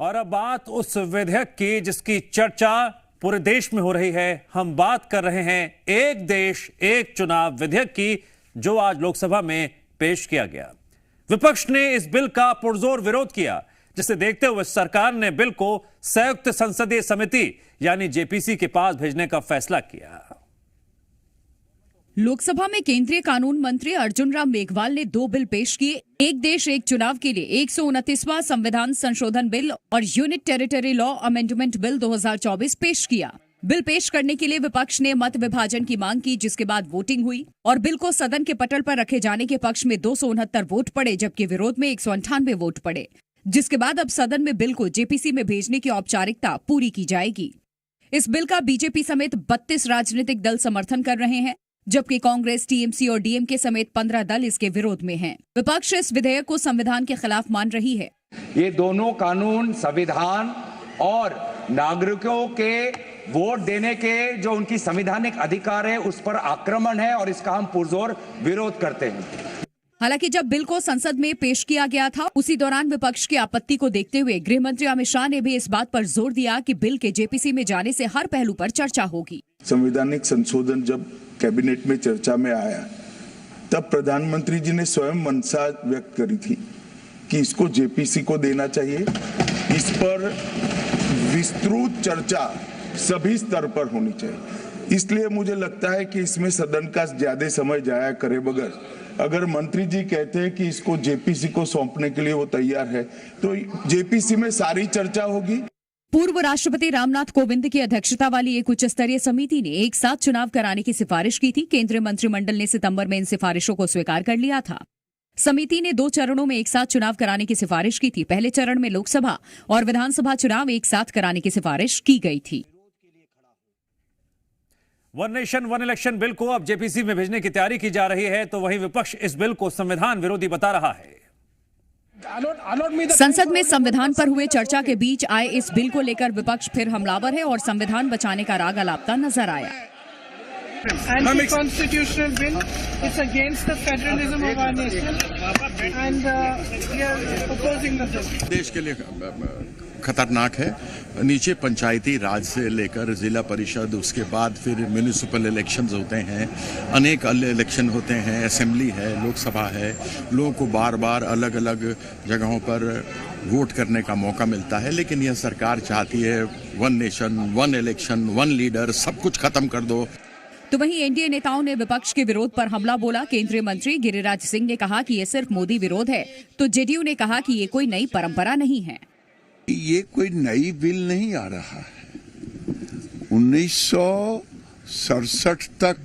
और अब बात उस विधेयक की जिसकी चर्चा पूरे देश में हो रही है। हम बात कर रहे हैं एक देश एक चुनाव विधेयक की, जो आज लोकसभा में पेश किया गया। विपक्ष ने इस बिल का पुरजोर विरोध किया, जिसे देखते हुए सरकार ने बिल को संयुक्त संसदीय समिति यानी जेपीसी के पास भेजने का फैसला किया। लोकसभा में केंद्रीय कानून मंत्री अर्जुन राम मेघवाल ने 2 बिल पेश किए। एक देश एक चुनाव के लिए 129वां संविधान संशोधन बिल और unit territory law amendment bill 2024 पेश किया। बिल पेश करने के लिए विपक्ष ने मत विभाजन की मांग की, जिसके बाद वोटिंग हुई और बिल को सदन के पटल पर रखे जाने के पक्ष में 269 वोट पड़े, जबकि विरोध में 198 वोट पड़े, जिसके बाद अब सदन में बिल को जेपीसी में भेजने की औपचारिकता पूरी की जाएगी। इस बिल का बीजेपी समेत 32 राजनीतिक दल समर्थन कर रहे हैं, जबकि कांग्रेस, टीएमसी और डीएमके समेत 15 दल इसके विरोध में हैं। विपक्ष इस विधेयक को संविधान के खिलाफ मान रही है। ये दोनों कानून संविधान और नागरिकों के वोट देने के जो उनकी संवैधानिक अधिकार है उस पर आक्रमण है और इसका हम पुरजोर विरोध करते हैं। हालांकि जब बिल को संसद में पेश किया गया था, उसी दौरान विपक्ष की आपत्ति को देखते हुए गृह मंत्री अमित शाह ने भी इस बात पर जोर दिया कि बिल के जेपीसी में जाने से हर पहलू पर चर्चा होगी। संवैधानिक संशोधन जब कैबिनेट में चर्चा में आया, तब प्रधानमंत्री जी ने स्वयं मंशा व्यक्त करी थी कि इसको जेपीसी को देना चाहिए। इस पर विस्तृत चर्चा सभी स्तर पर होनी चाहिए। इसलिए मुझे लगता है कि इसमें सदन का ज्यादा समय जाया करे बगैर, अगर मंत्री जी कहते हैं कि इसको जेपीसी को सौंपने के लिए वो तैयार है, तो जेपीसी में सारी चर्चा होगी। पूर्व राष्ट्रपति रामनाथ कोविंद की अध्यक्षता वाली एक उच्च स्तरीय समिति ने एक साथ चुनाव कराने की सिफारिश की थी। केंद्रीय मंत्रिमंडल ने सितंबर में इन सिफारिशों को स्वीकार कर लिया था। समिति ने 2 चरणों में एक साथ चुनाव कराने की सिफारिश की थी। पहले चरण में लोकसभा और विधानसभा चुनाव एक साथ कराने की सिफारिश की गई थी। One nation one election bill को अब जेपीसी में भेजने की तैयारी की जा रही है, तो वहीं विपक्ष इस बिल को संविधान विरोधी बता रहा है। संसद में संविधान पर हुए चर्चा के बीच आए इस बिल को लेकर विपक्ष फिर हमलावर है और संविधान बचाने का राग अलापता नजर आया। Anti-constitutional bill. It's against the federalism of our nation, and we are opposing the bill. देश के लिए खतरनाक है। नीचे पंचायती राज से लेकर जिला परिषद, उसके बाद फिर म्यूनिसिपल इलेक्शंस होते हैं, अनेक इलेक्शन होते हैं, असेंबली है, लोकसभा है। लोगों को बार बार अलग अलग जगहों पर वोट करने का मौका मिलता है, लेकिन यह सरकार चाहती है one nation one election one leader, सब कुछ खत्म कर दो। तो वहीं एनडीए नेताओं ने विपक्ष के विरोध पर हमला बोला। केंद्रीय मंत्री गिरिराज सिंह ने कहा कि ये सिर्फ मोदी विरोध है, तो जेडीयू ने कहा कि ये कोई नई परंपरा नहीं है। ये कोई नई बिल नहीं आ रहा है। 1967 तक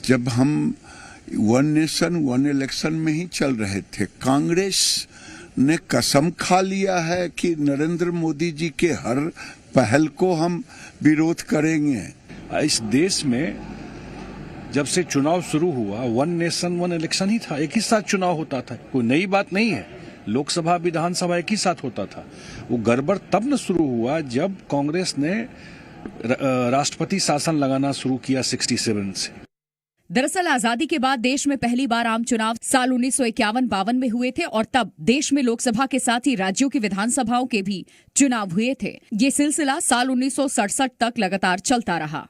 जब हम वन नेशन वन इलेक्शन में ही चल रहे थे, कांग्रेस ने कसम खा लिया है कि नरेंद्र मोदी जी के हर पहल को हम विरोध करेंगे। इस देश में जब से चुनाव शुरू हुआ, वन नेशन वन इलेक्शन ही था, एक ही साथ चुनाव होता था, कोई नई बात नहीं है। लोकसभा विधानसभा एक ही साथ होता था। वो गड़बड़ तब न शुरू हुआ जब कांग्रेस ने राष्ट्रपति शासन लगाना शुरू किया 67 से। दरअसल आजादी के बाद देश में पहली बार आम चुनाव साल 1951-52 में हुए थे और तब देश में लोकसभा के साथ ही राज्यों की विधानसभाओं के भी चुनाव हुए थे। ये सिलसिला साल 1967 तक लगातार चलता रहा।